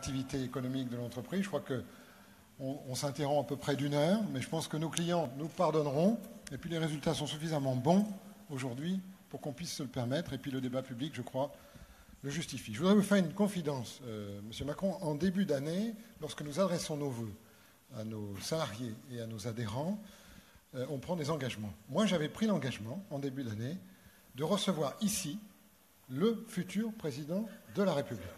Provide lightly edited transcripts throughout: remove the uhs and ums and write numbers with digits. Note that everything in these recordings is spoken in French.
l'activité économique de l'entreprise. Je crois qu'on s'interrompt à peu près d'1 heure, mais je pense que nos clients nous pardonneront. Et puis les résultats sont suffisamment bons aujourd'hui pour qu'on puisse se le permettre. Et puis le débat public, je crois, le justifie. Je voudrais vous faire une confidence, Monsieur Macron. En début d'année, lorsque nous adressons nos vœux à nos salariés et à nos adhérents, on prend des engagements. Moi, j'avais pris l'engagement, en début d'année, de recevoir ici le futur président de la République.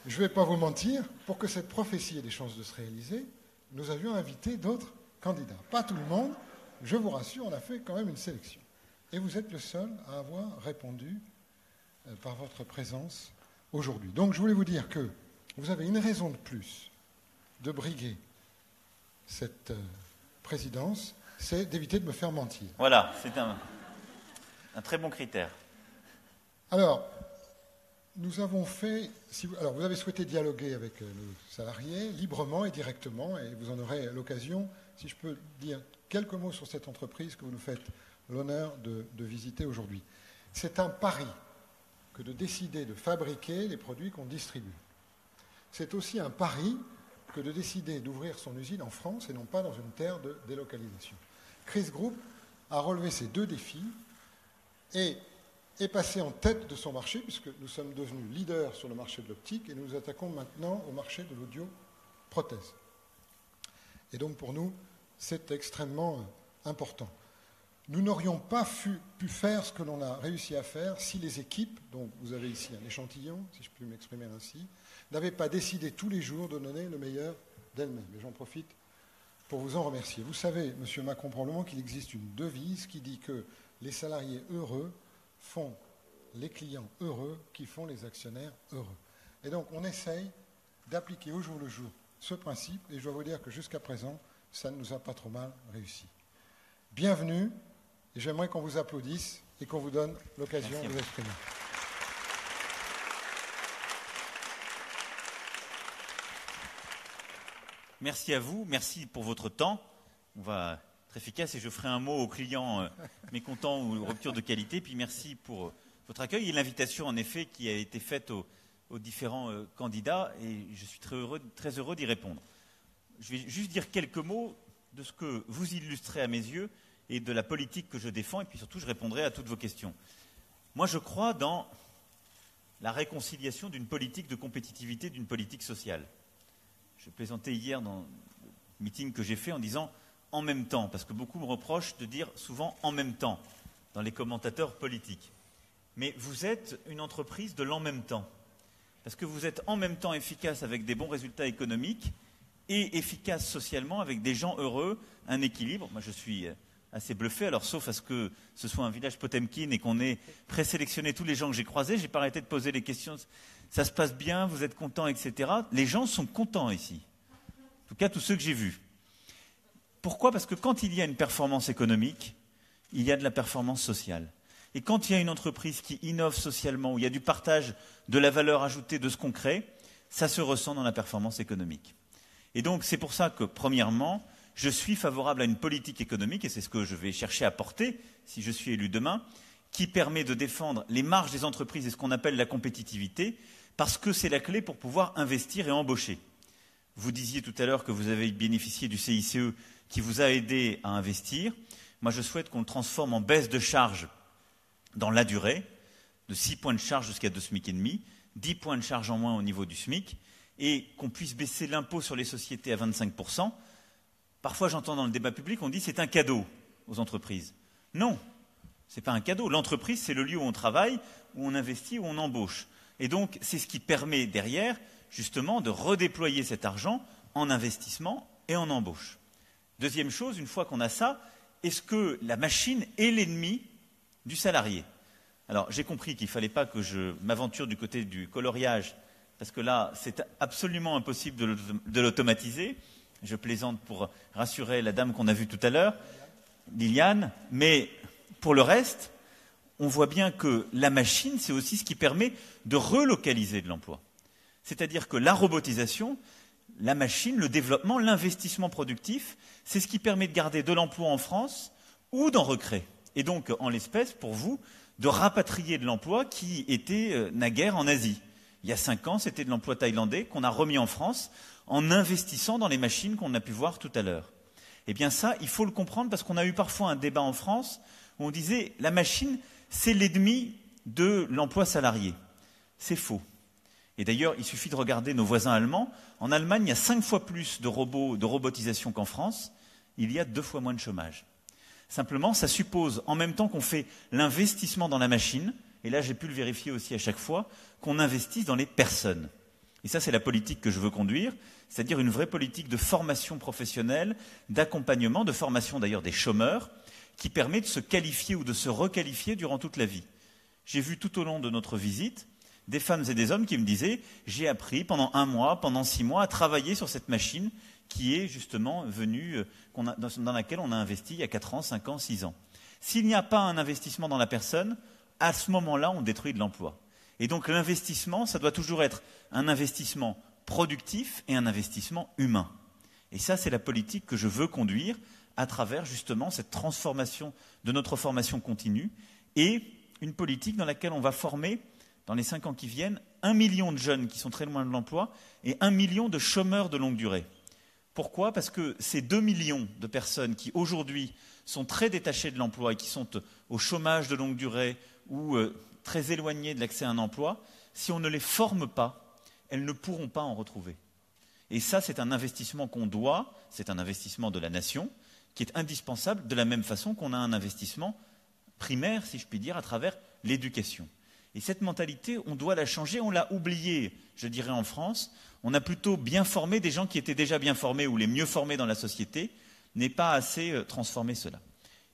Je ne vais pas vous mentir, pour que cette prophétie ait des chances de se réaliser, nous avions invité d'autres candidats. Pas tout le monde, je vous rassure, on a fait quand même une sélection. Et vous êtes le seul à avoir répondu par votre présence aujourd'hui. Donc je voulais vous dire que vous avez une raison de plus de briguer cette présidence, c'est d'éviter de me faire mentir. Voilà, c'est un très bon critère. Alors, nous avons fait... Alors, vous avez souhaité dialoguer avec nos salariés librement et directement, et vous en aurez l'occasion, si je peux dire quelques mots sur cette entreprise que vous nous faites l'honneur de visiter aujourd'hui. C'est un pari que de décider de fabriquer les produits qu'on distribue. C'est aussi un pari que de décider d'ouvrir son usine en France et non pas dans une terre de délocalisation. Chris Group a relevé ces 2 défis et est passé en tête de son marché, puisque nous sommes devenus leaders sur le marché de l'optique et nous nous attaquons maintenant au marché de l'audio-prothèse. Et donc pour nous, c'est extrêmement important. Nous n'aurions pas pu faire ce que l'on a réussi à faire si les équipes, dont vous avez ici un échantillon, si je puis m'exprimer ainsi, n'avaient pas décidé tous les jours de donner le meilleur d'elles-mêmes. Et j'en profite pour vous en remercier. Vous savez, Monsieur Macron, probablement qu'il existe une devise qui dit que les salariés heureux font les clients heureux qui font les actionnaires heureux. Et donc on essaye d'appliquer au jour le jour ce principe, et je dois vous dire que jusqu'à présent, ça ne nous a pas trop mal réussi. Bienvenue, et j'aimerais qu'on vous applaudisse et qu'on vous donne l'occasion de vous exprimer. Merci à vous, merci pour votre temps. On va être efficace et je ferai un mot aux clients mécontents ou rupture de qualité. Puis merci pour votre accueil et l'invitation en effet qui a été faite aux différents candidats et je suis très heureux d'y répondre. Je vais juste dire quelques mots de ce que vous illustrez à mes yeux et de la politique que je défends et puis surtout je répondrai à toutes vos questions. Moi je crois dans la réconciliation d'une politique de compétitivité, d'une politique sociale. Je plaisantais hier dans le meeting que j'ai fait en disant « en même temps », parce que beaucoup me reprochent de dire souvent « en même temps » dans les commentateurs politiques. Mais vous êtes une entreprise de l'en même temps, parce que vous êtes en même temps efficace avec des bons résultats économiques et efficace socialement avec des gens heureux, un équilibre. Moi je suis assez bluffé, alors sauf à ce que ce soit un village Potemkin et qu'on ait présélectionné tous les gens que j'ai croisés, j'ai pas arrêté de poser les questions. Ça se passe bien, vous êtes contents, etc. Les gens sont contents ici. En tout cas, tous ceux que j'ai vus. Pourquoi ? Parce que quand il y a une performance économique, il y a de la performance sociale. Et quand il y a une entreprise qui innove socialement, où il y a du partage de la valeur ajoutée de ce qu'on crée, ça se ressent dans la performance économique. Et donc, c'est pour ça que, premièrement, je suis favorable à une politique économique, et c'est ce que je vais chercher à porter, si je suis élu demain, qui permet de défendre les marges des entreprises et ce qu'on appelle la compétitivité, parce que c'est la clé pour pouvoir investir et embaucher. Vous disiez tout à l'heure que vous avez bénéficié du CICE qui vous a aidé à investir. Moi, je souhaite qu'on le transforme en baisse de charge dans la durée, de 6 points de charge jusqu'à 2 SMIC et demi, 10 points de charge en moins au niveau du SMIC, et qu'on puisse baisser l'impôt sur les sociétés à 25%. Parfois, j'entends dans le débat public, on dit c'est un cadeau aux entreprises. Non, ce n'est pas un cadeau. L'entreprise, c'est le lieu où on travaille, où on investit, où on embauche. Et donc, c'est ce qui permet derrière, justement, de redéployer cet argent en investissement et en embauche. Deuxième chose, une fois qu'on a ça, est-ce que la machine est l'ennemi du salarié ? Alors, j'ai compris qu'il ne fallait pas que je m'aventure du côté du coloriage, parce que là, c'est absolument impossible de l'automatiser. Je plaisante pour rassurer la dame qu'on a vue tout à l'heure, Liliane, mais pour le reste, on voit bien que la machine, c'est aussi ce qui permet de relocaliser de l'emploi. C'est-à-dire que la robotisation, la machine, le développement, l'investissement productif, c'est ce qui permet de garder de l'emploi en France ou d'en recréer. Et donc, en l'espèce, pour vous, de rapatrier de l'emploi qui était naguère en Asie. Il y a 5 ans, c'était de l'emploi thaïlandais qu'on a remis en France en investissant dans les machines qu'on a pu voir tout à l'heure. Eh bien ça, il faut le comprendre parce qu'on a eu parfois un débat en France où on disait la machine, c'est l'ennemi de l'emploi salarié. C'est faux. Et d'ailleurs, il suffit de regarder nos voisins allemands. En Allemagne, il y a 5 fois plus de robots, de robotisation qu'en France. Il y a 2 fois moins de chômage. Simplement, ça suppose, en même temps qu'on fait l'investissement dans la machine, et là j'ai pu le vérifier aussi à chaque fois, qu'on investisse dans les personnes. Et ça, c'est la politique que je veux conduire, c'est-à-dire une vraie politique de formation professionnelle, d'accompagnement, de formation d'ailleurs des chômeurs, qui permet de se qualifier ou de se requalifier durant toute la vie. J'ai vu tout au long de notre visite des femmes et des hommes qui me disaient « j'ai appris pendant 1 mois, pendant 6 mois à travailler sur cette machine qui est justement venue, dans laquelle on a investi il y a 4 ans, 5 ans, 6 ans. » S'il n'y a pas un investissement dans la personne, à ce moment-là, on détruit de l'emploi. Et donc l'investissement, ça doit toujours être un investissement productif et un investissement humain. Et ça, c'est la politique que je veux conduire à travers justement cette transformation de notre formation continue et une politique dans laquelle on va former, dans les 5 ans qui viennent, 1 million de jeunes qui sont très loin de l'emploi et 1 million de chômeurs de longue durée. Pourquoi ? Parce que ces 2 millions de personnes qui aujourd'hui sont très détachées de l'emploi et qui sont au chômage de longue durée ou très éloignées de l'accès à un emploi, si on ne les forme pas, elles ne pourront pas en retrouver. Et ça, c'est un investissement qu'on doit, c'est un investissement de la nation, qui est indispensable de la même façon qu'on a un investissement primaire, si je puis dire, à travers l'éducation. Et cette mentalité, on doit la changer, on l'a oubliée, je dirais, en France. On a plutôt bien formé des gens qui étaient déjà bien formés ou les mieux formés dans la société, n'est pas assez transformé cela.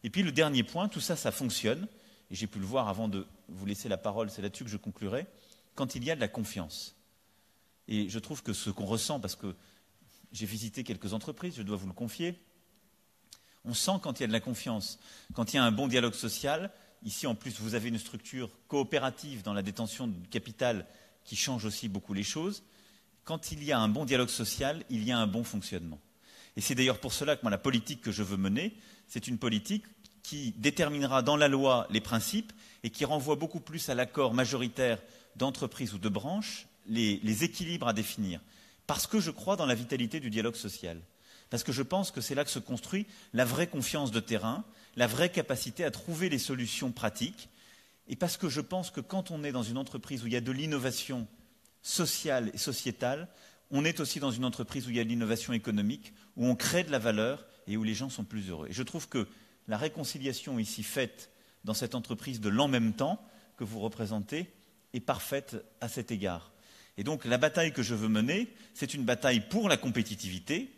Et puis le dernier point, tout ça, ça fonctionne, et j'ai pu le voir avant de vous laisser la parole, c'est là-dessus que je conclurai, quand il y a de la confiance. Et je trouve que ce qu'on ressent, parce que j'ai visité quelques entreprises, je dois vous le confier, on sent quand il y a de la confiance, quand il y a un bon dialogue social. Ici, en plus, vous avez une structure coopérative dans la détention du capital qui change aussi beaucoup les choses. Quand il y a un bon dialogue social, il y a un bon fonctionnement. Et c'est d'ailleurs pour cela que moi, la politique que je veux mener, c'est une politique qui déterminera dans la loi les principes et qui renvoie beaucoup plus à l'accord majoritaire d'entreprises ou de branches les équilibres à définir. Parce que je crois dans la vitalité du dialogue social. Parce que je pense que c'est là que se construit la vraie confiance de terrain, la vraie capacité à trouver les solutions pratiques. Et parce que je pense que quand on est dans une entreprise où il y a de l'innovation sociale et sociétale, on est aussi dans une entreprise où il y a de l'innovation économique, où on crée de la valeur et où les gens sont plus heureux. Et je trouve que la réconciliation ici faite dans cette entreprise de l'en même temps que vous représentez est parfaite à cet égard. Et donc la bataille que je veux mener, c'est une bataille pour la compétitivité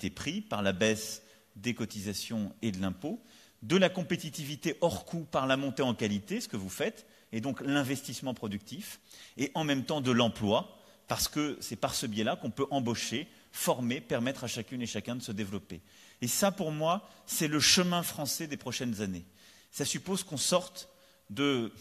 prix par la baisse des cotisations et de l'impôt, de la compétitivité hors coût par la montée en qualité, ce que vous faites, et donc l'investissement productif, et en même temps de l'emploi, parce que c'est par ce biais-là qu'on peut embaucher, former, permettre à chacune et chacun de se développer. Et ça, pour moi, c'est le chemin français des prochaines années. Ça suppose qu'on sorte de,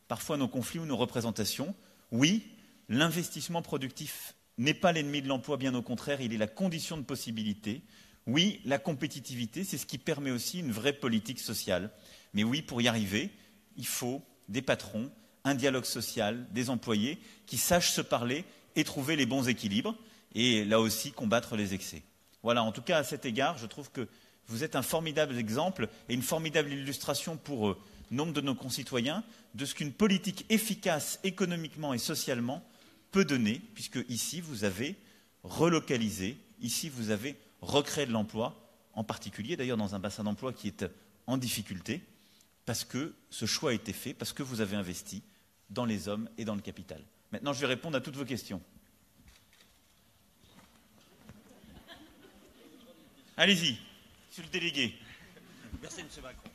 parfois, nos conflits ou nos représentations. Oui, l'investissement productif n'est pas l'ennemi de l'emploi, bien au contraire, il est la condition de possibilité. Oui, la compétitivité, c'est ce qui permet aussi une vraie politique sociale. Mais oui, pour y arriver, il faut des patrons, un dialogue social, des employés qui sachent se parler et trouver les bons équilibres, et là aussi combattre les excès. Voilà, en tout cas, à cet égard, je trouve que vous êtes un formidable exemple et une formidable illustration pour nombre de nos concitoyens de ce qu'une politique efficace économiquement et socialement peut donner, puisque ici, vous avez relocalisé, ici, vous avez recréé de l'emploi, en particulier d'ailleurs dans un bassin d'emploi qui est en difficulté, parce que ce choix a été fait, parce que vous avez investi dans les hommes et dans le capital. Maintenant, je vais répondre à toutes vos questions. Allez-y, monsieur le délégué. Merci, M. Macron.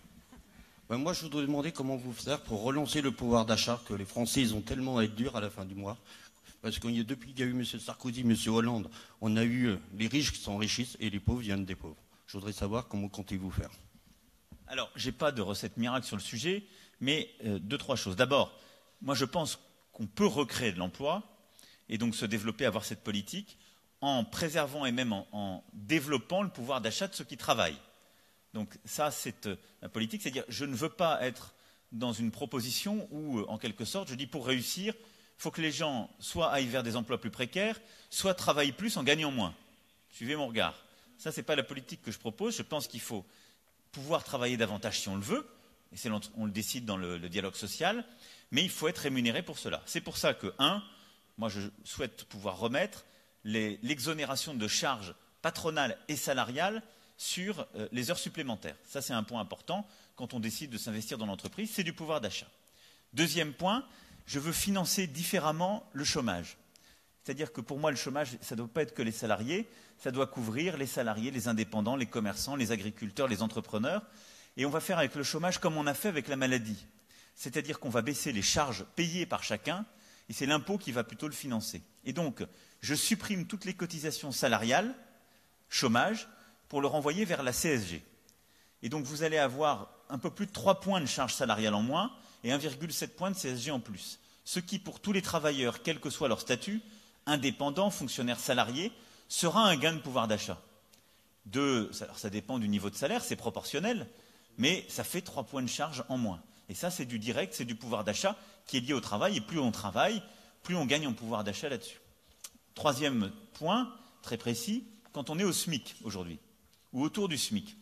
Moi, je voudrais demander comment vous faire pour relancer le pouvoir d'achat, que les Français ils ont tellement à être durs à la fin du mois. Parce que depuis qu'il y a eu M. Sarkozy, M. Hollande, on a eu les riches qui s'enrichissent et les pauvres viennent des pauvres. Je voudrais savoir comment comptez-vous faire. Alors, je n'ai pas de recette miracle sur le sujet, mais 2-3 choses. D'abord, moi je pense qu'on peut recréer de l'emploi et donc se développer, avoir cette politique, en préservant et même en développant le pouvoir d'achat de ceux qui travaillent. Donc ça, c'est la politique, c'est-à-dire je ne veux pas être dans une proposition où, en quelque sorte, je dis pour réussir, Il faut que les gens soit aillent vers des emplois plus précaires, soit travaillent plus en gagnant moins. Suivez mon regard. Ça, ce n'est pas la politique que je propose. Je pense qu'il faut pouvoir travailler davantage si on le veut, et on le décide dans le dialogue social, mais il faut être rémunéré pour cela. C'est pour ça que, moi je souhaite pouvoir remettre l'exonération de charges patronales et salariales sur les heures supplémentaires. Ça, c'est un point important quand on décide de s'investir dans l'entreprise, c'est du pouvoir d'achat. Deuxième point, je veux financer différemment le chômage. C'est-à-dire que pour moi, le chômage, ça ne doit pas être que les salariés, ça doit couvrir les salariés, les indépendants, les commerçants, les agriculteurs, les entrepreneurs. Et on va faire avec le chômage comme on a fait avec la maladie. C'est-à-dire qu'on va baisser les charges payées par chacun, et c'est l'impôt qui va plutôt le financer. Et donc, je supprime toutes les cotisations salariales, chômage, pour le renvoyer vers la CSG. Et donc, vous allez avoir un peu plus de 3 points de charge salariale en moins et 1,7 points de CSG en plus. Ce qui, pour tous les travailleurs, quel que soit leur statut, indépendants, fonctionnaires, salariés, sera un gain de pouvoir d'achat. Alors ça dépend du niveau de salaire, c'est proportionnel, mais ça fait 3 points de charge en moins. Et ça, c'est du direct, c'est du pouvoir d'achat qui est lié au travail. Et plus on travaille, plus on gagne en pouvoir d'achat là-dessus. Troisième point, très précis, quand on est au SMIC aujourd'hui, ou autour du SMIC,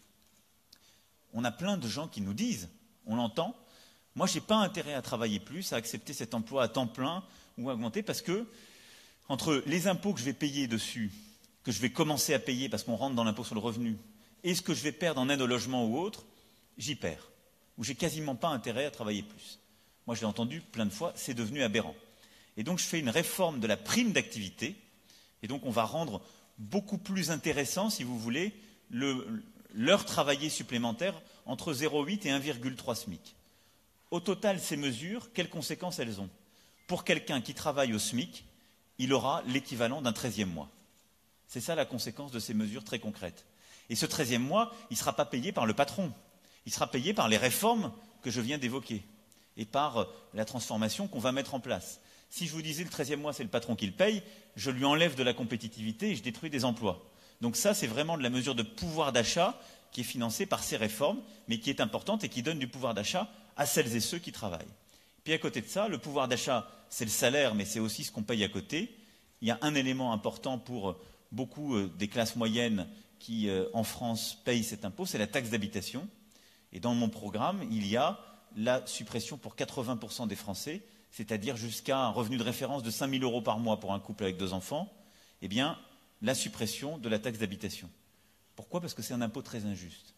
on a plein de gens qui nous disent, on l'entend, moi, je n'ai pas intérêt à travailler plus, à accepter cet emploi à temps plein ou à augmenter, parce que entre les impôts que je vais payer dessus, que je vais commencer à payer parce qu'on rentre dans l'impôt sur le revenu, et ce que je vais perdre en aide au logement ou autre, j'y perds. Ou j'ai quasiment pas intérêt à travailler plus. Moi, je l'ai entendu plein de fois, c'est devenu aberrant. Et donc, je fais une réforme de la prime d'activité, et donc on va rendre beaucoup plus intéressant, si vous voulez, l'heure travaillée supplémentaire entre 0,8 et 1,3 SMIC. Au total, ces mesures, quelles conséquences elles ont? Pour quelqu'un qui travaille au SMIC, il aura l'équivalent d'un 13e mois. C'est ça la conséquence de ces mesures très concrètes. Et ce 13e mois, il ne sera pas payé par le patron. Il sera payé par les réformes que je viens d'évoquer et par la transformation qu'on va mettre en place. Si je vous disais le 13e mois, c'est le patron qui le paye, je lui enlève de la compétitivité et je détruis des emplois. Donc ça, c'est vraiment de la mesure de pouvoir d'achat qui est financée par ces réformes, mais qui est importante et qui donne du pouvoir d'achat à celles et ceux qui travaillent. Puis à côté de ça, le pouvoir d'achat, c'est le salaire, mais c'est aussi ce qu'on paye à côté. Il y a un élément important pour beaucoup des classes moyennes qui, en France, payent cet impôt, c'est la taxe d'habitation. Et dans mon programme, il y a la suppression pour 80% des Français, c'est-à-dire jusqu'à un revenu de référence de 5 000 € par mois pour un couple avec 2 enfants, eh bien, la suppression de la taxe d'habitation. Pourquoi? Parce que c'est un impôt très injuste.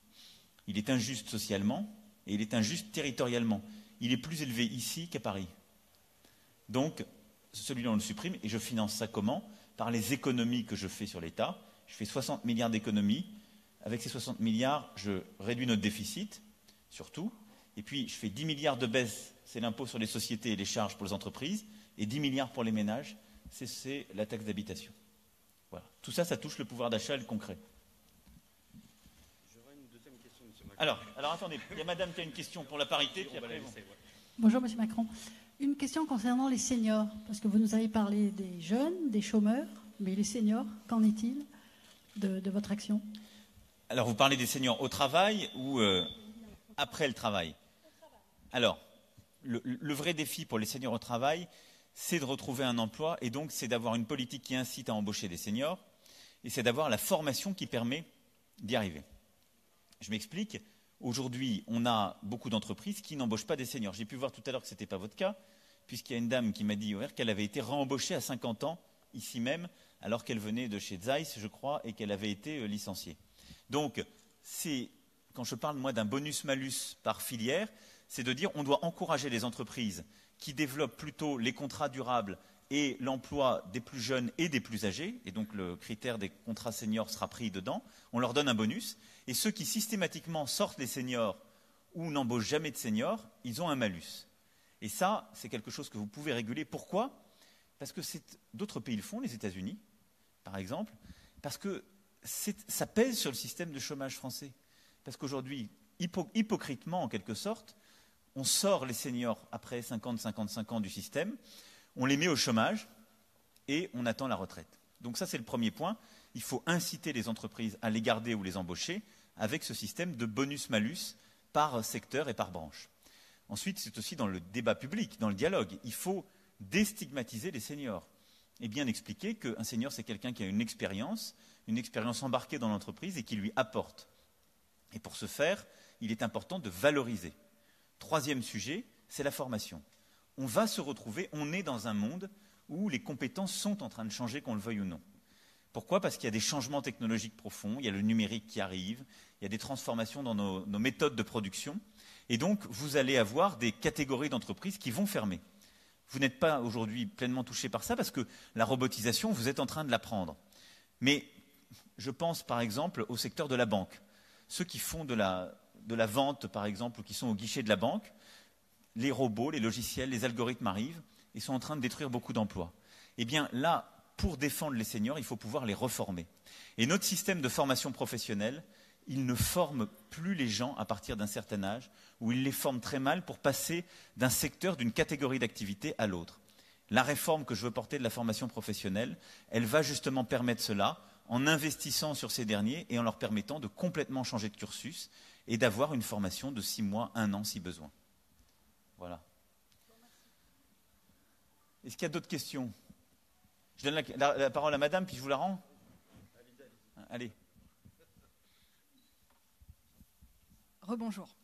Il est injuste socialement et il est injuste territorialement. Il est plus élevé ici qu'à Paris. Donc, celui-là, on le supprime et je finance ça comment? Par les économies que je fais sur l'État. Je fais 60 milliards d'économies. Avec ces 60 milliards, je réduis notre déficit, surtout. Et puis, je fais 10 milliards de baisse, c'est l'impôt sur les sociétés et les charges pour les entreprises. Et 10 milliards pour les ménages, c'est la taxe d'habitation. Voilà. Tout ça, ça touche le pouvoir d'achat et le concret. J'aurais une deuxième question, M. Macron. Alors attendez, il y a madame qui a une question pour la parité, puis après... Bonjour, M. Macron. Une question concernant les seniors, parce que vous nous avez parlé des jeunes, des chômeurs, mais les seniors, qu'en est-il de votre action? Alors, vous parlez des seniors au travail ou après le travail? Alors, le vrai défi pour les seniors au travail, c'est de retrouver un emploi, et donc c'est d'avoir une politique qui incite à embaucher des seniors, et c'est d'avoir la formation qui permet d'y arriver. Je m'explique. Aujourd'hui, on a beaucoup d'entreprises qui n'embauchent pas des seniors. J'ai pu voir tout à l'heure que ce n'était pas votre cas, puisqu'il y a une dame qui m'a dit qu'elle avait été réembauchée à 50 ans, ici même, alors qu'elle venait de chez Zeiss, je crois, et qu'elle avait été licenciée. Donc, quand je parle, moi, d'un bonus-malus par filière, c'est de dire qu'on doit encourager les entreprises qui développent plutôt les contrats durables et l'emploi des plus jeunes et des plus âgés, et donc le critère des contrats seniors sera pris dedans, on leur donne un bonus, et ceux qui systématiquement sortent les seniors ou n'embauchent jamais de seniors, ils ont un malus. Et ça, c'est quelque chose que vous pouvez réguler. Pourquoi? Parce que d'autres pays le font, les États-Unis, par exemple, parce que ça pèse sur le système de chômage français. Parce qu'aujourd'hui, hypocritement, en quelque sorte, on sort les seniors après 50-55 ans du système, on les met au chômage et on attend la retraite. Donc ça, c'est le premier point. Il faut inciter les entreprises à les garder ou les embaucher avec ce système de bonus-malus par secteur et par branche. Ensuite, c'est aussi dans le débat public, dans le dialogue. Il faut déstigmatiser les seniors et bien expliquer qu'un senior, c'est quelqu'un qui a une expérience embarquée dans l'entreprise et qui lui apporte. Et pour ce faire, il est important de valoriser. Troisième sujet, c'est la formation. On va se retrouver, on est dans un monde où les compétences sont en train de changer, qu'on le veuille ou non. Pourquoi ? Parce qu'il y a des changements technologiques profonds, il y a le numérique qui arrive, il y a des transformations dans nos méthodes de production. Et donc, vous allez avoir des catégories d'entreprises qui vont fermer. Vous n'êtes pas aujourd'hui pleinement touché par ça parce que la robotisation, vous êtes en train de l'apprendre. Mais je pense par exemple au secteur de la banque. Ceux qui font de la vente, par exemple, ou qui sont au guichet de la banque, les robots, les logiciels, les algorithmes arrivent et sont en train de détruire beaucoup d'emplois. Eh bien là, pour défendre les seniors, il faut pouvoir les reformer. Et notre système de formation professionnelle, il ne forme plus les gens à partir d'un certain âge, ou il les forme très mal pour passer d'un secteur, d'une catégorie d'activité à l'autre. La réforme que je veux porter de la formation professionnelle, elle va justement permettre cela en investissant sur ces derniers et en leur permettant de complètement changer de cursus et d'avoir une formation de 6 mois, 1 an si besoin. Voilà. Est-ce qu'il y a d'autres questions ? Je donne la parole à madame, puis je vous la rends. Allez. Rebonjour.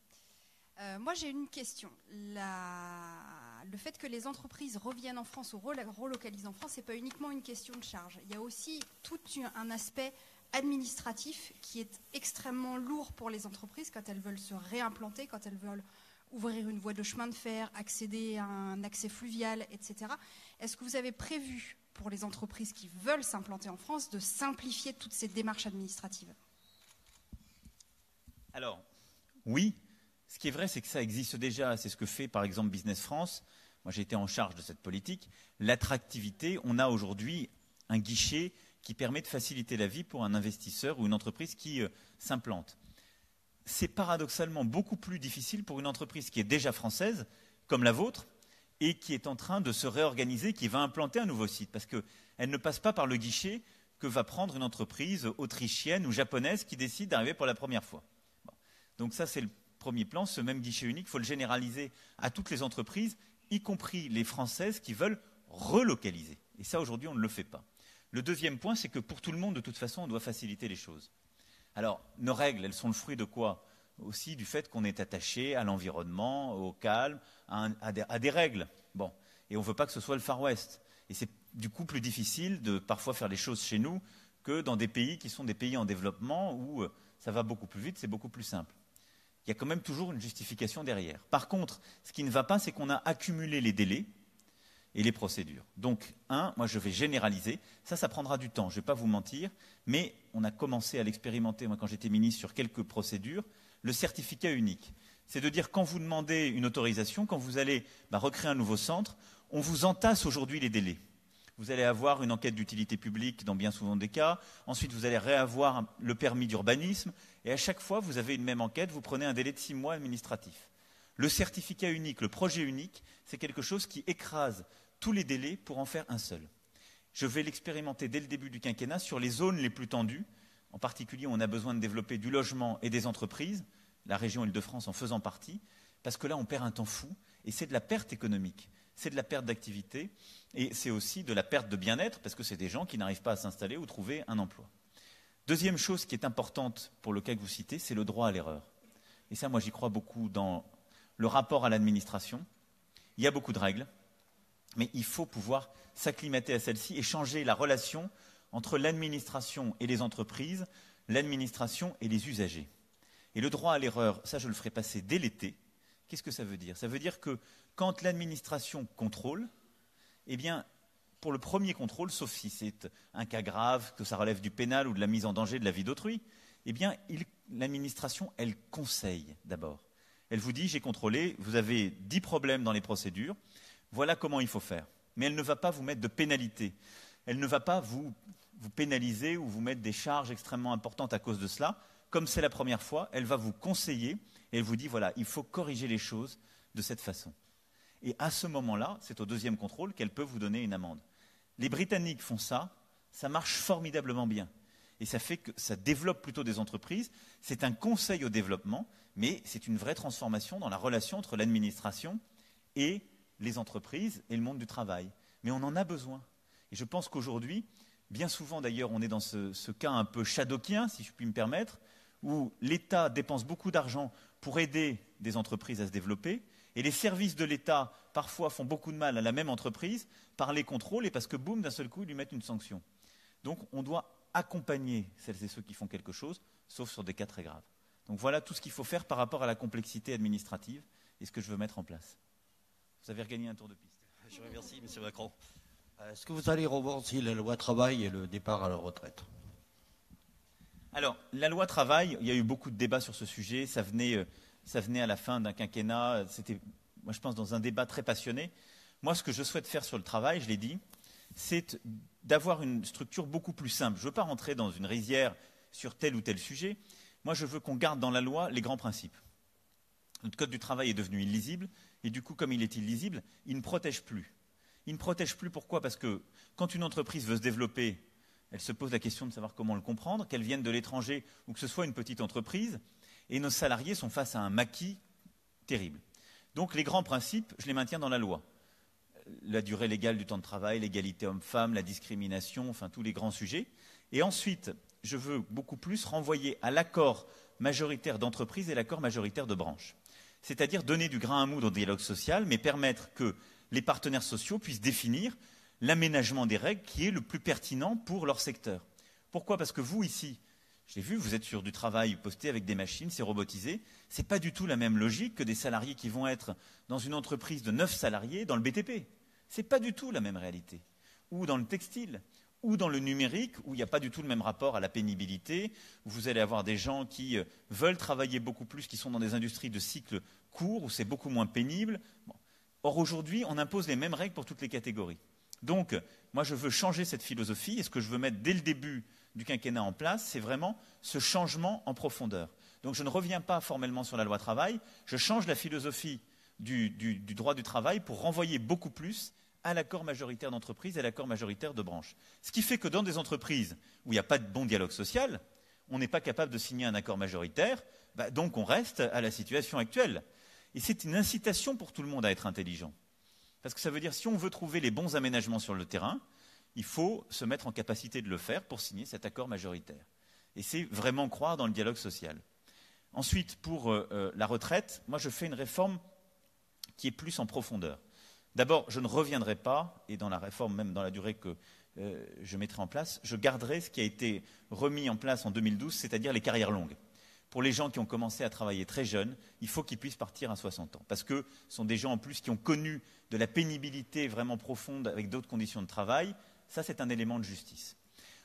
Moi, j'ai une question. Le fait que les entreprises reviennent en France ou relocalisent en France, ce n'est pas uniquement une question de charge. Il y a aussi tout un aspect administratif qui est extrêmement lourd pour les entreprises quand elles veulent se réimplanter, quand elles veulent ouvrir une voie de chemin de fer, accéder à un accès fluvial, etc. Est-ce que vous avez prévu pour les entreprises qui veulent s'implanter en France de simplifier toutes ces démarches administratives ? Alors, oui. Ce qui est vrai, c'est que ça existe déjà. C'est ce que fait, par exemple, Business France. Moi, j'ai été en charge de cette politique. L'attractivité, on a aujourd'hui un guichet qui permet de faciliter la vie pour un investisseur ou une entreprise qui s'implante. C'est paradoxalement beaucoup plus difficile pour une entreprise qui est déjà française, comme la vôtre, et qui est en train de se réorganiser, qui va implanter un nouveau site, parce qu'elle ne passe pas par le guichet que va prendre une entreprise autrichienne ou japonaise qui décide d'arriver pour la première fois. Bon. Donc ça, c'est le premier plan. Ce même guichet unique, il faut le généraliser à toutes les entreprises, y compris les françaises qui veulent relocaliser. Et ça, aujourd'hui, on ne le fait pas. Le deuxième point, c'est que pour tout le monde, de toute façon, on doit faciliter les choses. Alors, nos règles, elles sont le fruit de quoi ? Aussi du fait qu'on est attaché à l'environnement, au calme, à des règles. Bon. Et on ne veut pas que ce soit le Far West. Et c'est du coup plus difficile de parfois faire les choses chez nous que dans des pays qui sont des pays en développement où ça va beaucoup plus vite, c'est beaucoup plus simple. Il y a quand même toujours une justification derrière. Par contre, ce qui ne va pas, c'est qu'on a accumulé les délais et les procédures. Donc, moi je vais généraliser. Ça prendra du temps, je ne vais pas vous mentir, mais on a commencé à l'expérimenter, moi quand j'étais ministre, sur quelques procédures. Le certificat unique, c'est de dire quand vous demandez une autorisation, quand vous allez recréer un nouveau centre, on vous entasse aujourd'hui les délais. Vous allez avoir une enquête d'utilité publique dans bien souvent des cas. Ensuite, vous allez réavoir le permis d'urbanisme. Et à chaque fois, vous avez une même enquête, vous prenez un délai de 6 mois administratif. Le certificat unique, le projet unique, c'est quelque chose qui écrase tous les délais pour en faire un seul. Je vais l'expérimenter dès le début du quinquennat sur les zones les plus tendues. En particulier, on a besoin de développer du logement et des entreprises, la région Île-de-France en faisant partie, parce que là, on perd un temps fou et c'est de la perte économique. C'est de la perte d'activité et c'est aussi de la perte de bien-être parce que c'est des gens qui n'arrivent pas à s'installer ou trouver un emploi. Deuxième chose qui est importante pour le cas que vous citez, c'est le droit à l'erreur. Et ça, moi, j'y crois beaucoup dans le rapport à l'administration. Il y a beaucoup de règles, mais il faut pouvoir s'acclimater à celles-ci et changer la relation entre l'administration et les entreprises, l'administration et les usagers. Et le droit à l'erreur, ça, je le ferai passer dès l'été. Qu'est-ce que ça veut dire ? Ça veut dire que quand l'administration contrôle, eh bien, pour le premier contrôle, sauf si c'est un cas grave, que ça relève du pénal ou de la mise en danger de la vie d'autrui, eh bien, l'administration, elle conseille d'abord. Elle vous dit, j'ai contrôlé, vous avez 10 problèmes dans les procédures, voilà comment il faut faire. Mais elle ne va pas vous mettre de pénalité. Elle ne va pas vous pénaliser ou vous mettre des charges extrêmement importantes à cause de cela. Comme c'est la première fois, elle va vous conseiller et elle vous dit, voilà, il faut corriger les choses de cette façon. Et à ce moment-là, c'est au deuxième contrôle qu'elle peut vous donner une amende. Les Britanniques font ça, ça marche formidablement bien. Et ça fait que ça développe plutôt des entreprises. C'est un conseil au développement, mais c'est une vraie transformation dans la relation entre l'administration et les entreprises et le monde du travail. Mais on en a besoin. Et je pense qu'aujourd'hui, bien souvent d'ailleurs, on est dans ce cas un peu shadowkien, si je puis me permettre, où l'État dépense beaucoup d'argent pour aider des entreprises à se développer, et les services de l'État, parfois, font beaucoup de mal à la même entreprise par les contrôles, et parce que, boum, d'un seul coup, ils lui mettent une sanction. Donc, on doit accompagner celles et ceux qui font quelque chose, sauf sur des cas très graves. Donc, voilà tout ce qu'il faut faire par rapport à la complexité administrative et ce que je veux mettre en place. Vous avez regagné un tour de piste. Je vous remercie, M. Macron. Est-ce que vous allez revoir aussi la loi travail et le départ à la retraite? Alors, la loi travail, il y a eu beaucoup de débats sur ce sujet. Ça venait à la fin d'un quinquennat. C'était, moi, je pense, dans un débat très passionné. Moi, ce que je souhaite faire sur le travail, je l'ai dit, c'est d'avoir une structure beaucoup plus simple. Je ne veux pas rentrer dans une rizière sur tel ou tel sujet. Moi, je veux qu'on garde dans la loi les grands principes. Notre code du travail est devenu illisible, et du coup, comme il est illisible, il ne protège plus. Il ne protège plus, pourquoi? Parce que quand une entreprise veut se développer, elle se pose la question de savoir comment le comprendre, qu'elle vienne de l'étranger ou que ce soit une petite entreprise, et nos salariés sont face à un maquis terrible. Donc les grands principes, je les maintiens dans la loi. La durée légale du temps de travail, l'égalité homme-femme, la discrimination, enfin tous les grands sujets. Et ensuite, je veux beaucoup plus renvoyer à l'accord majoritaire d'entreprise et l'accord majoritaire de branche. C'est-à-dire donner du grain à moudre au dialogue social, mais permettre que les partenaires sociaux puissent définir l'aménagement des règles qui est le plus pertinent pour leur secteur. Pourquoi? Parce que vous, ici, je l'ai vu, vous êtes sur du travail posté avec des machines, c'est robotisé. Ce n'est pas du tout la même logique que des salariés qui vont être dans une entreprise de 9 salariés dans le BTP. Ce n'est pas du tout la même réalité. Ou dans le textile, ou dans le numérique, où il n'y a pas du tout le même rapport à la pénibilité, où vous allez avoir des gens qui veulent travailler beaucoup plus, qui sont dans des industries de cycle court, où c'est beaucoup moins pénible. Bon. Or, aujourd'hui, on impose les mêmes règles pour toutes les catégories. Donc, moi, je veux changer cette philosophie, et ce que je veux mettre dès le début du quinquennat en place, c'est vraiment ce changement en profondeur. Donc, je ne reviens pas formellement sur la loi travail, je change la philosophie du droit du travail pour renvoyer beaucoup plus à l'accord majoritaire d'entreprise et à l'accord majoritaire de branche. Ce qui fait que dans des entreprises où il n'y a pas de bon dialogue social, on n'est pas capable de signer un accord majoritaire, donc on reste à la situation actuelle. Et c'est une incitation pour tout le monde à être intelligent. Parce que ça veut dire, si on veut trouver les bons aménagements sur le terrain, il faut se mettre en capacité de le faire pour signer cet accord majoritaire. Et c'est vraiment croire dans le dialogue social. Ensuite, pour la retraite, moi je fais une réforme qui est plus en profondeur. D'abord, je ne reviendrai pas, et dans la réforme, même dans la durée que je mettrai en place, je garderai ce qui a été remis en place en 2012, c'est-à-dire les carrières longues. Pour les gens qui ont commencé à travailler très jeunes, il faut qu'ils puissent partir à 60 ans. Parce que ce sont des gens en plus qui ont connu de la pénibilité vraiment profonde avec d'autres conditions de travail. Ça, c'est un élément de justice.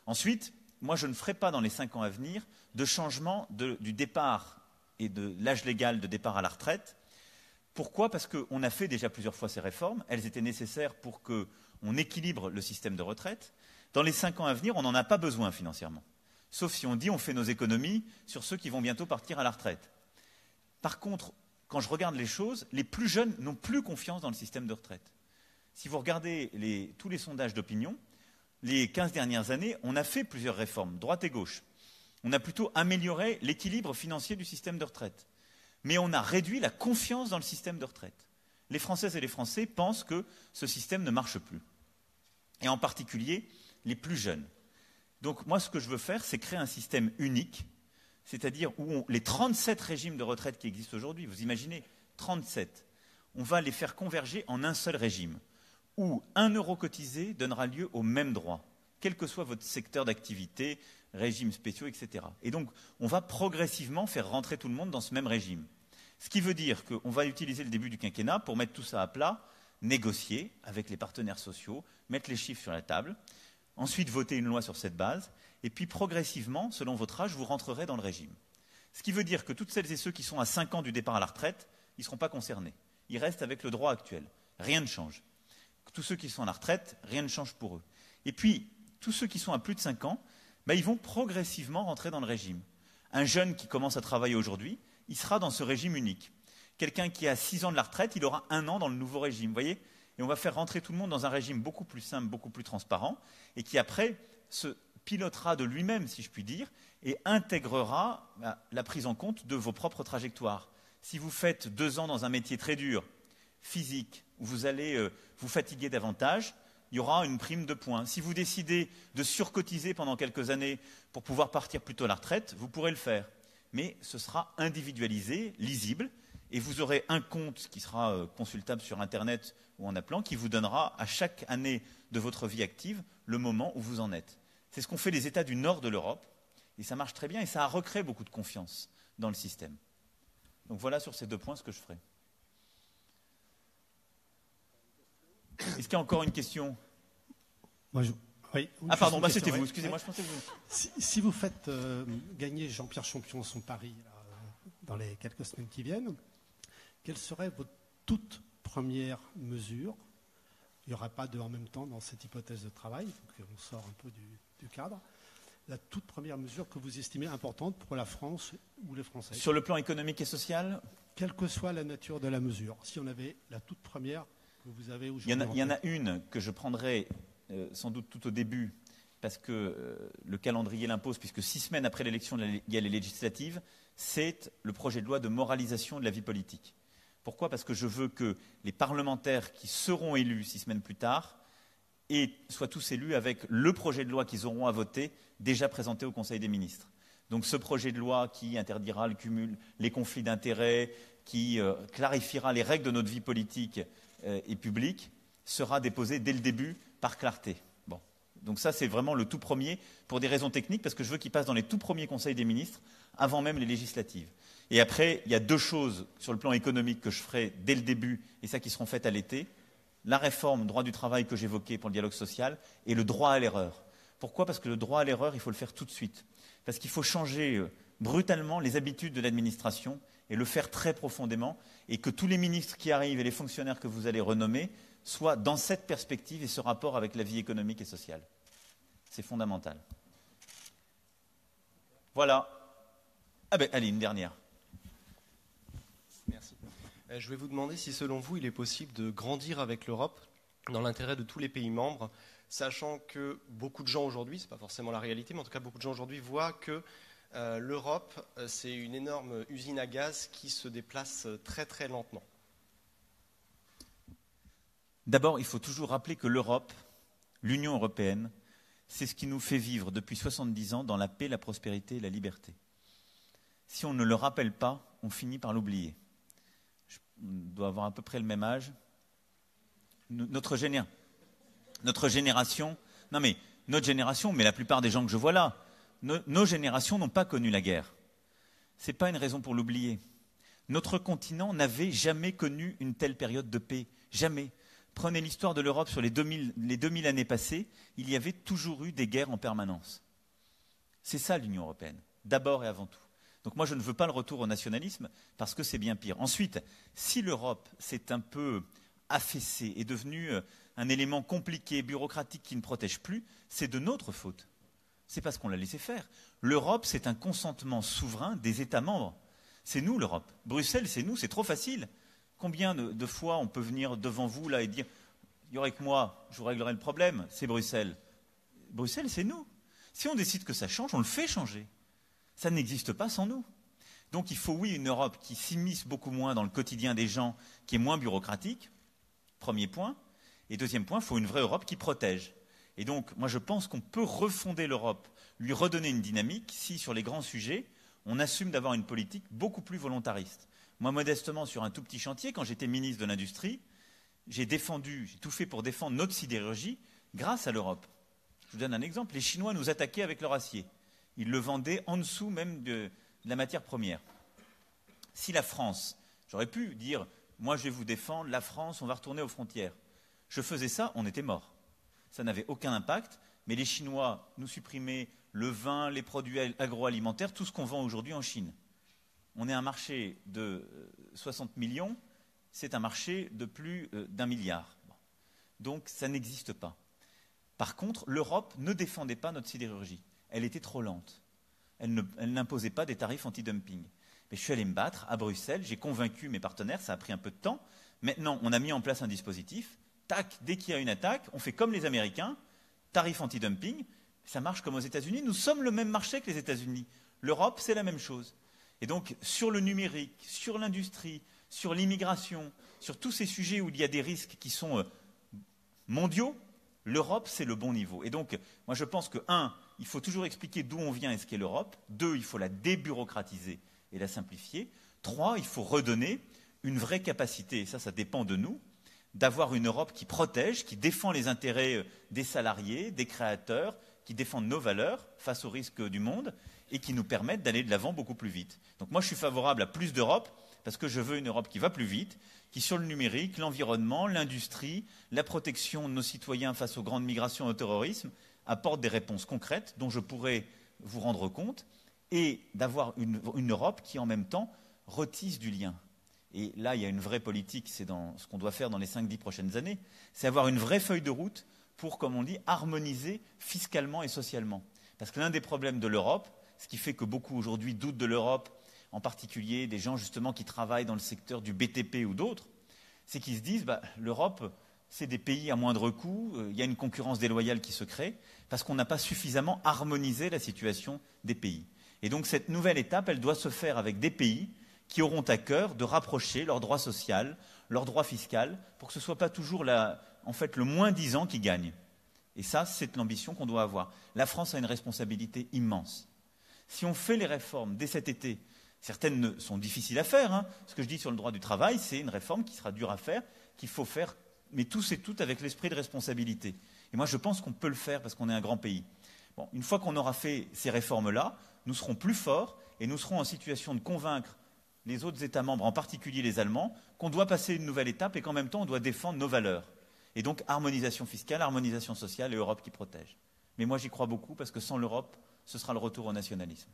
Ensuite, moi, je ne ferai pas dans les 5 ans à venir de changement du départ et de l'âge légal de départ à la retraite. Pourquoi? Parce qu'on a fait déjà plusieurs fois ces réformes. Elles étaient nécessaires pour qu'on équilibre le système de retraite. Dans les 5 ans à venir, on n'en a pas besoin financièrement. Sauf si on dit on fait nos économies sur ceux qui vont bientôt partir à la retraite. Par contre, quand je regarde les choses, les plus jeunes n'ont plus confiance dans le système de retraite. Si vous regardez tous les sondages d'opinion, les 15 dernières années, on a fait plusieurs réformes, droite et gauche. On a plutôt amélioré l'équilibre financier du système de retraite. Mais on a réduit la confiance dans le système de retraite. Les Françaises et les Français pensent que ce système ne marche plus. Et en particulier, les plus jeunes. Donc moi, ce que je veux faire, c'est créer un système unique, c'est-à-dire où les 37 régimes de retraite qui existent aujourd'hui, vous imaginez, 37, on va les faire converger en un seul régime, où 1 euro cotisé donnera lieu au même droit, quel que soit votre secteur d'activité, régimes spéciaux, etc. Et donc, on va progressivement faire rentrer tout le monde dans ce même régime. Ce qui veut dire qu'on va utiliser le début du quinquennat pour mettre tout ça à plat, négocier avec les partenaires sociaux, mettre les chiffres sur la table, ensuite voter une loi sur cette base, et puis progressivement, selon votre âge, vous rentrerez dans le régime. Ce qui veut dire que toutes celles et ceux qui sont à 5 ans du départ à la retraite, ils ne seront pas concernés. Ils restent avec le droit actuel. Rien ne change. Tous ceux qui sont à la retraite, rien ne change pour eux. Et puis, tous ceux qui sont à plus de 5 ans, ils vont progressivement rentrer dans le régime. Un jeune qui commence à travailler aujourd'hui, il sera dans ce régime unique. Quelqu'un qui a 6 ans de la retraite, il aura 1 an dans le nouveau régime, vous voyez ? Et on va faire rentrer tout le monde dans un régime beaucoup plus simple, beaucoup plus transparent, et qui après se pilotera de lui-même, si je puis dire, et intégrera la prise en compte de vos propres trajectoires. Si vous faites 2 ans dans un métier très dur, physique, où vous allez vous fatiguer davantage, il y aura une prime de points. Si vous décidez de surcotiser pendant quelques années pour pouvoir partir plus tôt à la retraite, vous pourrez le faire. Mais ce sera individualisé, lisible, et vous aurez un compte qui sera consultable sur Internet ou en appelant, qui vous donnera à chaque année de votre vie active le moment où vous en êtes. C'est ce qu'ont fait les États du nord de l'Europe, et ça marche très bien, et ça a recréé beaucoup de confiance dans le système. Donc voilà sur ces 2 points ce que je ferai. Est-ce qu'il y a encore une question? Oui, ah pardon, c'était vous, excusez-moi, je pensais que vous... Si vous faites gagner Jean-Pierre Champion son pari dans les quelques semaines qui viennent, quelle serait votre toute première mesure? Il n'y aura pas de en même temps dans cette hypothèse de travail, donc on sort un peu du cadre. La toute première mesure que vous estimez importante pour la France ou les Français? Sur le plan économique et social? Quelle que soit la nature de la mesure, si on avait la toute première que vous avez aujourd'hui. Il y en a une que je prendrai sans doute tout au début, parce que le calendrier l'impose, puisque 6 semaines après l'élection, il y a les législatives, c'est le projet de loi de moralisation de la vie politique. Pourquoi? Parce que je veux que les parlementaires qui seront élus 6 semaines plus tard soient tous élus avec le projet de loi qu'ils auront à voter déjà présenté au Conseil des ministres. Donc ce projet de loi qui interdira le cumul, les conflits d'intérêts, qui clarifiera les règles de notre vie politique et publique, sera déposé dès le début par clarté. Bon. Donc ça, c'est vraiment le tout premier, pour des raisons techniques, parce que je veux qu'il passe dans les tout premiers conseils des ministres, avant même les législatives. Et après, il y a 2 choses sur le plan économique que je ferai dès le début, et ça qui seront faites à l'été. La réforme droit du travail que j'évoquais pour le dialogue social, et le droit à l'erreur. Pourquoi? Parce que le droit à l'erreur, il faut le faire tout de suite. Parce qu'il faut changer brutalement les habitudes de l'administration, et le faire très profondément, et que tous les ministres qui arrivent et les fonctionnaires que vous allez renommer soient dans cette perspective et ce rapport avec la vie économique et sociale. C'est fondamental. Voilà. Ah ben, allez, une dernière. Merci. Je vais vous demander si, selon vous, il est possible de grandir avec l'Europe dans l'intérêt de tous les pays membres, sachant que beaucoup de gens aujourd'hui, ce n'est pas forcément la réalité, mais en tout cas beaucoup de gens aujourd'hui voient que l'Europe, c'est une énorme usine à gaz qui se déplace très très lentement. D'abord, il faut toujours rappeler que l'Europe, l'Union européenne, c'est ce qui nous fait vivre depuis 70 ans dans la paix, la prospérité et la liberté. Si on ne le rappelle pas, on finit par l'oublier. Je dois avoir à peu près le même âge. Notre génération, mais la plupart des gens que je vois là, nos générations n'ont pas connu la guerre. Ce n'est pas une raison pour l'oublier. Notre continent n'avait jamais connu une telle période de paix. Jamais. Prenez l'histoire de l'Europe sur les 2000 années passées, il y avait toujours eu des guerres en permanence. C'est ça l'Union européenne, d'abord et avant tout. Donc moi je ne veux pas le retour au nationalisme parce que c'est bien pire. Ensuite, si l'Europe s'est un peu affaissée, est devenue un élément compliqué, bureaucratique qui ne protège plus, c'est de notre faute. C'est parce qu'on l'a laissé faire. L'Europe, c'est un consentement souverain des États membres. C'est nous l'Europe. Bruxelles, c'est nous, c'est trop facile. Combien de fois on peut venir devant vous là et dire « il n'y aurait que moi, je vous réglerai le problème, c'est Bruxelles ». Bruxelles, c'est nous. Si on décide que ça change, on le fait changer. Ça n'existe pas sans nous. Donc il faut, oui, une Europe qui s'immisce beaucoup moins dans le quotidien des gens, qui est moins bureaucratique, premier point. Et deuxième point, il faut une vraie Europe qui protège. Et donc, moi je pense qu'on peut refonder l'Europe, lui redonner une dynamique, si sur les grands sujets, on assume d'avoir une politique beaucoup plus volontariste. Moi, modestement, sur un tout petit chantier, quand j'étais ministre de l'Industrie, j'ai tout fait pour défendre notre sidérurgie grâce à l'Europe. Je vous donne un exemple. Les Chinois nous attaquaient avec leur acier. Ils le vendaient en dessous même de la matière première. Si la France, j'aurais pu dire, moi je vais vous défendre, la France, on va retourner aux frontières. Je faisais ça, on était morts. Ça n'avait aucun impact, mais les Chinois nous supprimaient le vin, les produits agroalimentaires, tout ce qu'on vend aujourd'hui en Chine. On est un marché de 60 millions, c'est un marché de plus d'1 milliard. Donc ça n'existe pas. Par contre, l'Europe ne défendait pas notre sidérurgie. Elle était trop lente. Elle n'imposait pas des tarifs anti-dumping. Mais je suis allé me battre à Bruxelles, j'ai convaincu mes partenaires, ça a pris un peu de temps. Maintenant, on a mis en place un dispositif. Tac, dès qu'il y a une attaque, on fait comme les Américains, tarif anti-dumping, ça marche comme aux États-Unis. Nous sommes le même marché que les États-Unis. L'Europe, c'est la même chose. Et donc, sur le numérique, sur l'industrie, sur l'immigration, sur tous ces sujets où il y a des risques qui sont mondiaux, l'Europe, c'est le bon niveau. Et donc, moi je pense que, 1, il faut toujours expliquer d'où on vient et ce qu'est l'Europe. 2, il faut la débureaucratiser et la simplifier. 3, il faut redonner une vraie capacité, et ça dépend de nous, d'avoir une Europe qui protège, qui défend les intérêts des salariés, des créateurs, qui défendent nos valeurs face aux risques du monde et qui nous permettent d'aller de l'avant beaucoup plus vite. Donc moi je suis favorable à plus d'Europe parce que je veux une Europe qui va plus vite, qui sur le numérique, l'environnement, l'industrie, la protection de nos citoyens face aux grandes migrations et au terrorisme apporte des réponses concrètes dont je pourrais vous rendre compte et d'avoir une Europe qui en même temps retisse du lien. Et là, il y a une vraie politique, c'est dans ce qu'on doit faire dans les 5-10 prochaines années, c'est avoir une vraie feuille de route pour, comme on dit, harmoniser fiscalement et socialement. Parce que l'un des problèmes de l'Europe, ce qui fait que beaucoup aujourd'hui doutent de l'Europe, en particulier des gens justement qui travaillent dans le secteur du BTP ou d'autres, c'est qu'ils se disent l'Europe, c'est des pays à moindre coût, il y a une concurrence déloyale qui se crée, parce qu'on n'a pas suffisamment harmonisé la situation des pays. Et donc cette nouvelle étape, elle doit se faire avec des pays qui auront à cœur de rapprocher leur droit social, leur droit fiscal, pour que ce ne soit pas toujours le moins-disant qui gagne. Et ça, c'est l'ambition qu'on doit avoir. La France a une responsabilité immense. Si on fait les réformes dès cet été, certaines sont difficiles à faire. Ce que je dis sur le droit du travail, c'est une réforme qui sera dure à faire, qu'il faut faire, mais tous et toutes avec l'esprit de responsabilité. Et moi, je pense qu'on peut le faire parce qu'on est un grand pays. Bon, une fois qu'on aura fait ces réformes-là, nous serons plus forts et nous serons en situation de convaincre les autres États membres, en particulier les Allemands, qu'on doit passer une nouvelle étape et qu'en même temps, on doit défendre nos valeurs. Et donc, harmonisation fiscale, harmonisation sociale et Europe qui protège. Mais moi, j'y crois beaucoup parce que sans l'Europe, ce sera le retour au nationalisme.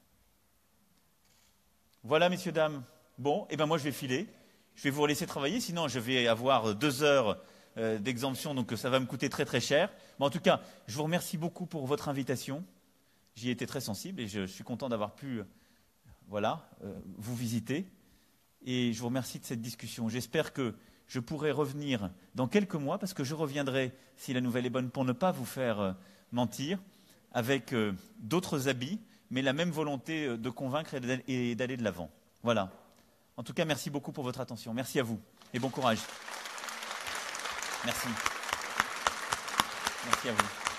Voilà, messieurs, dames. Bon, moi, je vais filer. Je vais vous laisser travailler, sinon je vais avoir 2 heures d'exemption, donc ça va me coûter très très cher. Mais en tout cas, je vous remercie beaucoup pour votre invitation. J'y ai été très sensible et je suis content d'avoir pu vous visiter. Et je vous remercie de cette discussion. J'espère que je pourrai revenir dans quelques mois, parce que je reviendrai, si la nouvelle est bonne, pour ne pas vous faire mentir, avec d'autres habits, mais la même volonté de convaincre et d'aller de l'avant. Voilà. En tout cas, merci beaucoup pour votre attention. Merci à vous et bon courage. Merci. Merci à vous.